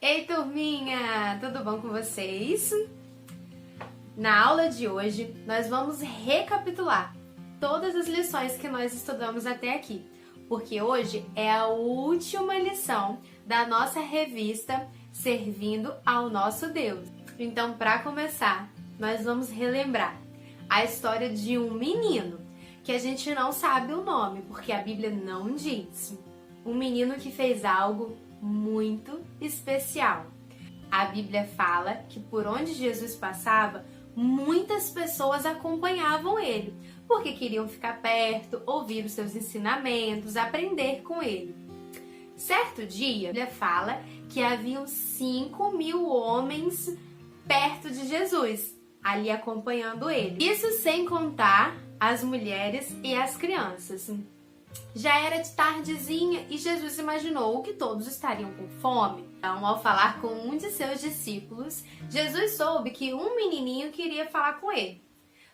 Ei, turminha! Tudo bom com vocês? Na aula de hoje, nós vamos recapitular todas as lições que nós estudamos até aqui, porque hoje é a última lição da nossa revista Servindo ao Nosso Deus. Então, para começar, nós vamos relembrar a história de um menino que a gente não sabe o nome, porque a Bíblia não diz. Um menino que fez algo muito especial. A Bíblia fala que por onde Jesus passava, muitas pessoas acompanhavam ele, porque queriam ficar perto, ouvir os seus ensinamentos, aprender com ele. Certo dia, a Bíblia fala que haviam 5.000 homens perto de Jesus, ali acompanhando ele. Isso sem contar as mulheres e as crianças. Já era de tardezinha e Jesus imaginou que todos estariam com fome. Então, ao falar com um de seus discípulos, Jesus soube que um menininho queria falar com ele.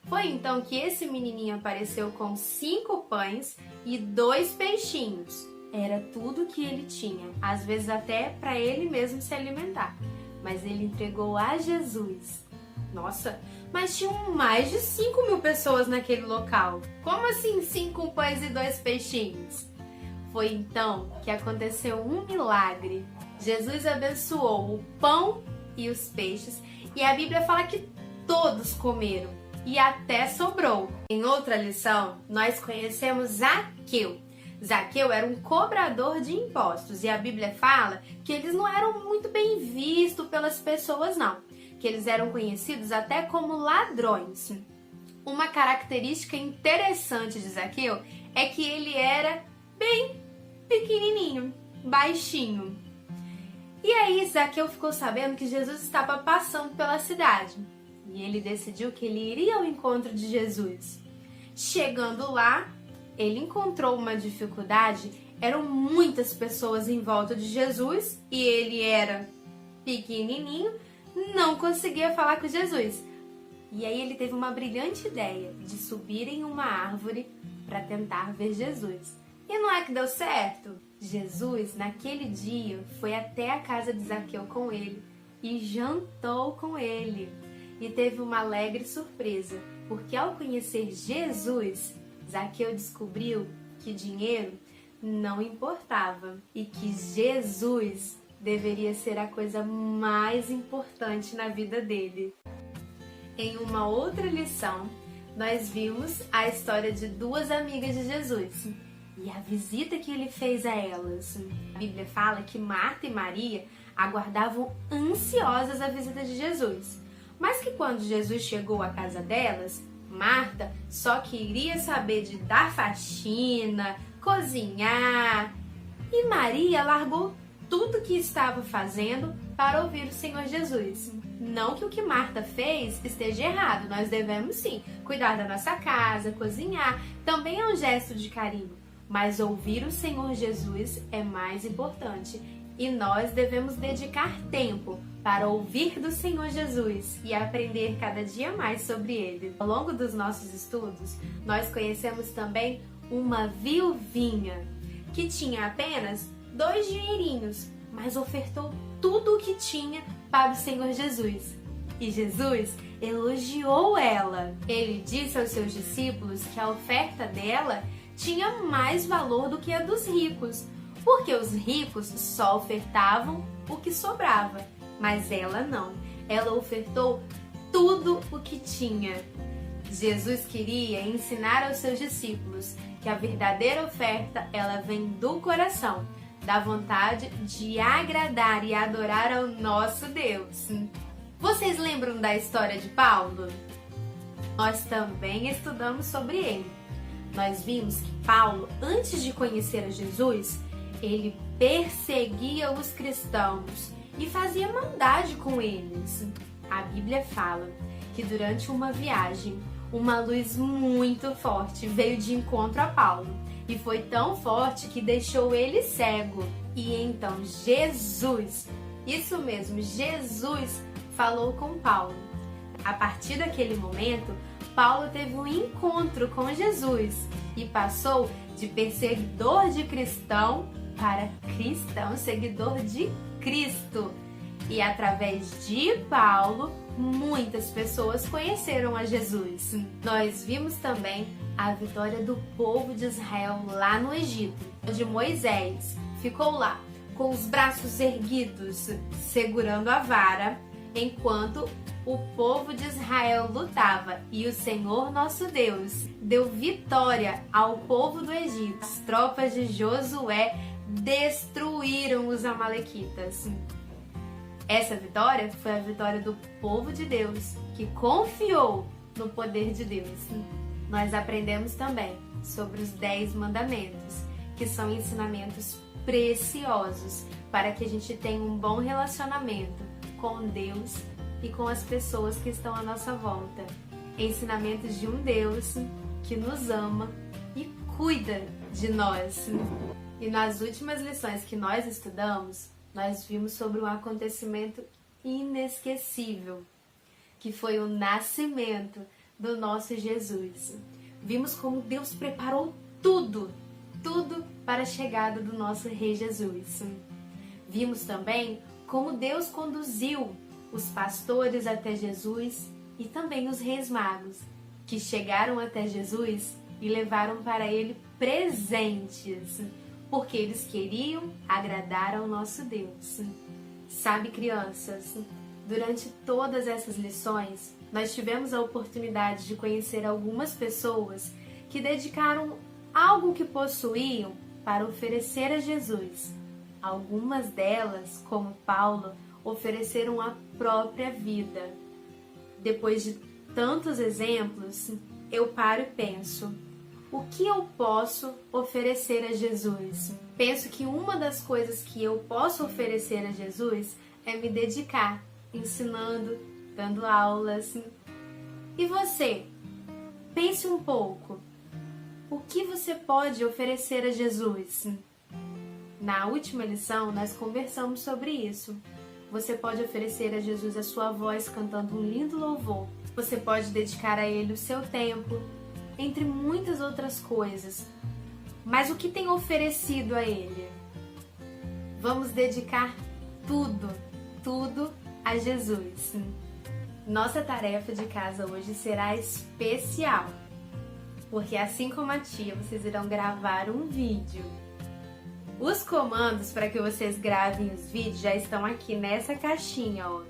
Foi então que esse menininho apareceu com 5 pães e 2 peixinhos. Era tudo que ele tinha, às vezes até para ele mesmo se alimentar. Mas ele entregou a Jesus. Nossa, mas tinham mais de 5.000 pessoas naquele local. Como assim 5 pães e 2 peixinhos? Foi então que aconteceu um milagre. Jesus abençoou o pão e os peixes e a Bíblia fala que todos comeram e até sobrou. Em outra lição, nós conhecemos Zaqueu. Zaqueu era um cobrador de impostos e a Bíblia fala que eles não eram muito bem vistos pelas pessoas, não. Que eles eram conhecidos até como ladrões. Uma característica interessante de Zaqueu é que ele era bem pequenininho, baixinho. E aí Zaqueu ficou sabendo que Jesus estava passando pela cidade e ele decidiu que ele iria ao encontro de Jesus. Chegando lá, ele encontrou uma dificuldade, eram muitas pessoas em volta de Jesus e ele era pequenininho, não conseguia falar com Jesus. E aí ele teve uma brilhante ideia de subir em uma árvore para tentar ver Jesus. E não é que deu certo? Jesus, naquele dia, foi até a casa de Zaqueu com ele e jantou com ele. E teve uma alegre surpresa, porque ao conhecer Jesus, Zaqueu descobriu que dinheiro não importava e que Jesus deveria ser a coisa mais importante na vida dele. Em uma outra lição, nós vimos a história de 2 amigas de Jesus e a visita que ele fez a elas. A Bíblia fala que Marta e Maria aguardavam ansiosas a visita de Jesus, mas que quando Jesus chegou à casa delas, Marta só queria saber de dar faxina, cozinhar, e Maria largou tudo que estava fazendo para ouvir o Senhor Jesus. Não que o que Marta fez esteja errado, nós devemos sim cuidar da nossa casa, cozinhar, também é um gesto de carinho, mas ouvir o Senhor Jesus é mais importante e nós devemos dedicar tempo para ouvir do Senhor Jesus e aprender cada dia mais sobre Ele. Ao longo dos nossos estudos, nós conhecemos também uma viuvinha que tinha apenas 2 dinheirinhos, mas ofertou tudo o que tinha para o Senhor Jesus. E Jesus elogiou ela. Ele disse aos seus discípulos que a oferta dela tinha mais valor do que a dos ricos, porque os ricos só ofertavam o que sobrava, mas ela não. Ela ofertou tudo o que tinha. Jesus queria ensinar aos seus discípulos que a verdadeira oferta, ela vem do coração, da vontade de agradar e adorar ao nosso Deus. Vocês lembram da história de Paulo? Nós também estudamos sobre ele. Nós vimos que Paulo, antes de conhecer a Jesus, ele perseguia os cristãos e fazia maldade com eles. A Bíblia fala que durante uma viagem, uma luz muito forte veio de encontro a Paulo e foi tão forte que deixou ele cego. E então Jesus, isso mesmo, Jesus falou com Paulo. A partir daquele momento, Paulo teve um encontro com Jesus e passou de perseguidor de cristão para cristão, seguidor de Cristo. E através de Paulo, muitas pessoas conheceram a Jesus. Nós vimos também a vitória do povo de Israel lá no Egito, onde Moisés ficou lá com os braços erguidos, segurando a vara, enquanto o povo de Israel lutava, e o Senhor nosso Deus deu vitória ao povo do Egito. As tropas de Josué destruíram os amalequitas. Essa vitória foi a vitória do povo de Deus, que confiou no poder de Deus. Nós aprendemos também sobre os 10 mandamentos, que são ensinamentos preciosos para que a gente tenha um bom relacionamento com Deus e com as pessoas que estão à nossa volta. Ensinamentos de um Deus que nos ama e cuida de nós. E nas últimas lições que nós estudamos, nós vimos sobre um acontecimento inesquecível, que foi o nascimento do nosso Jesus. Vimos como Deus preparou tudo para a chegada do nosso Rei Jesus. Vimos também como Deus conduziu os pastores até Jesus e também os reis magos, que chegaram até Jesus e levaram para ele presentes, porque eles queriam agradar ao nosso Deus. Sabe, crianças, durante todas essas lições, nós tivemos a oportunidade de conhecer algumas pessoas que dedicaram algo que possuíam para oferecer a Jesus. Algumas delas, como Paulo, ofereceram a própria vida. Depois de tantos exemplos, eu paro e penso: o que eu posso oferecer a Jesus? Penso que uma das coisas que eu posso oferecer a Jesus é me dedicar, ensinando, dando aulas. E você? Pense um pouco. O que você pode oferecer a Jesus? Na última lição, nós conversamos sobre isso. Você pode oferecer a Jesus a sua voz cantando um lindo louvor. Você pode dedicar a Ele o seu tempo, entre muitas outras coisas. Mas o que tem oferecido a Ele? Vamos dedicar tudo a Jesus. Nossa tarefa de casa hoje será especial, porque assim como a tia, vocês irão gravar um vídeo. Os comandos para que vocês gravem os vídeos já estão aqui nessa caixinha, ó.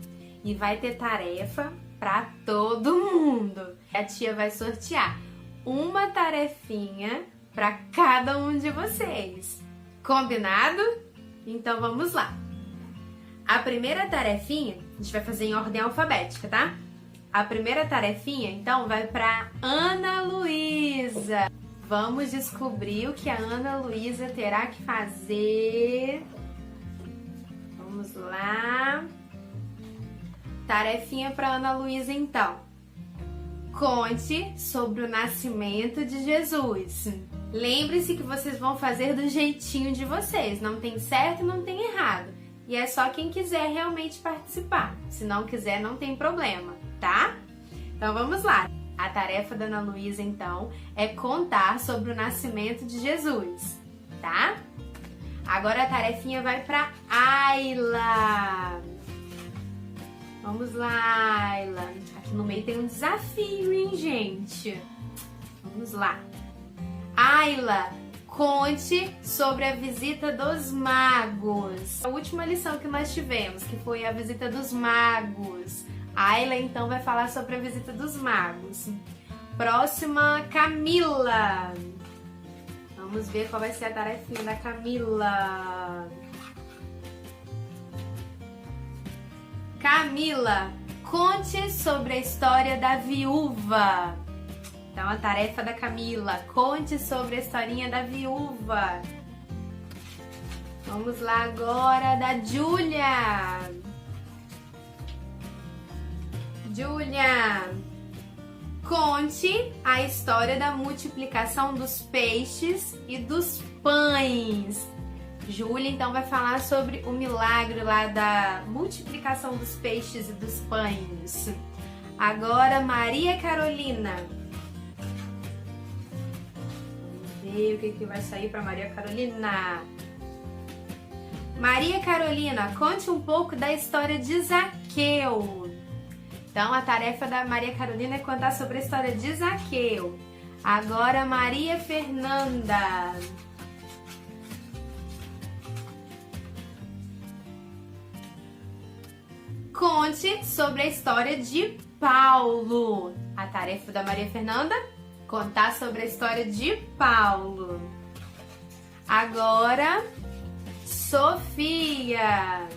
E vai ter tarefa para todo mundo. A tia vai sortear uma tarefinha para cada um de vocês. Combinado? Então vamos lá. A primeira tarefinha, a gente vai fazer em ordem alfabética, tá? A primeira tarefinha, então, vai para Ana Luísa. Vamos descobrir o que a Ana Luísa terá que fazer. Vamos lá. Tarefinha para Ana Luísa, então. Conte sobre o nascimento de Jesus. Lembre-se que vocês vão fazer do jeitinho de vocês. Não tem certo e não tem errado. E é só quem quiser realmente participar. Se não quiser, não tem problema, tá? Então vamos lá. A tarefa da Ana Luísa, então, é contar sobre o nascimento de Jesus, tá? Agora a tarefinha vai para Ayla. Vamos lá, Ayla. Aqui no meio tem um desafio, hein, gente? Vamos lá. Ayla, conte sobre a visita dos magos. A última lição que nós tivemos, que foi a visita dos magos. A Ayla, então, vai falar sobre a visita dos magos. Próxima, Camila. Vamos ver qual vai ser a tarefinha da Camila. Camila, conte sobre a história da viúva. Então, a tarefa da Camila, conte sobre a historinha da viúva. Vamos lá agora, da Júlia. Júlia, conte a história da multiplicação dos peixes e dos pães. Júlia, então, vai falar sobre o milagre lá da multiplicação dos peixes e dos pães. Agora, Maria Carolina. Vamos ver o que vai sair para Maria Carolina. Maria Carolina, conte um pouco da história de Zaqueu. Então, a tarefa da Maria Carolina é contar sobre a história de Zaqueu. Agora, Maria Fernanda. Conte sobre a história de Paulo. A tarefa da Maria Fernanda, contar sobre a história de Paulo. Agora, Sofia.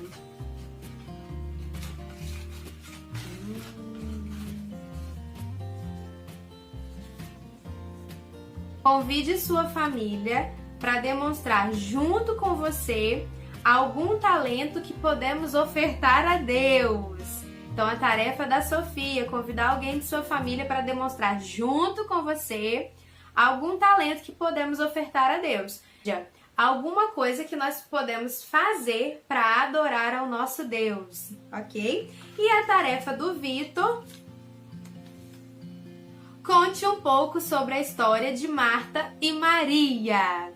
Convide sua família para demonstrar junto com você algum talento que podemos ofertar a Deus. Então, a tarefa da Sofia é convidar alguém de sua família para demonstrar junto com você algum talento que podemos ofertar a Deus. Alguma coisa que nós podemos fazer para adorar ao nosso Deus, ok? E a tarefa do Vitor: conte um pouco sobre a história de Marta e Maria.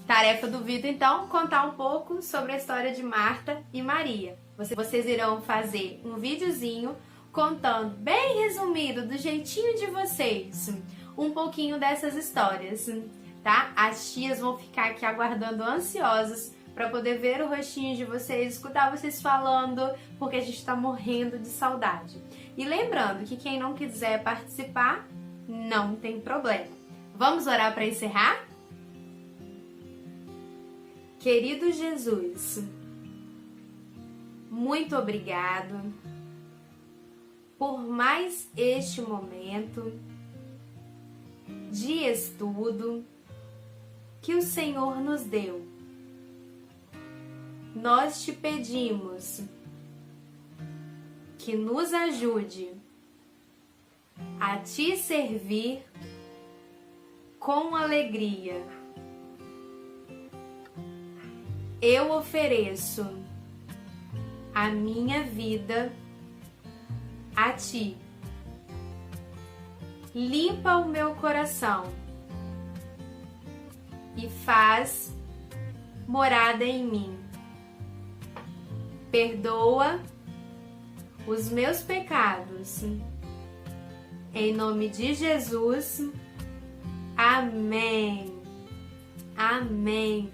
Tarefa do Vitor, então, contar um pouco sobre a história de Marta e Maria. Vocês irão fazer um videozinho contando, bem resumido, do jeitinho de vocês, um pouquinho dessas histórias, tá? As tias vão ficar aqui aguardando ansiosas para poder ver o rostinho de vocês, escutar vocês falando, porque a gente tá morrendo de saudade. E lembrando que quem não quiser participar, não tem problema. Vamos orar para encerrar? Querido Jesus, muito obrigado por mais este momento de estudo que o Senhor nos deu. Nós te pedimos que nos ajude a te servir com alegria. Eu ofereço a minha vida a ti. Limpa o meu coração e faz morada em mim. Perdoa os meus pecados. Em nome de Jesus. Amém. Amém.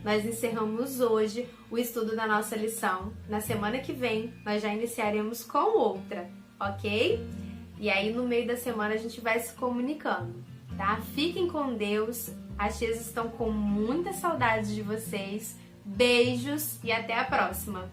Nós encerramos hoje o estudo da nossa lição. Na semana que vem, nós já iniciaremos com outra, ok? E aí, no meio da semana, a gente vai se comunicando, tá? Fiquem com Deus. As tias estão com muita saudade de vocês. Beijos e até a próxima!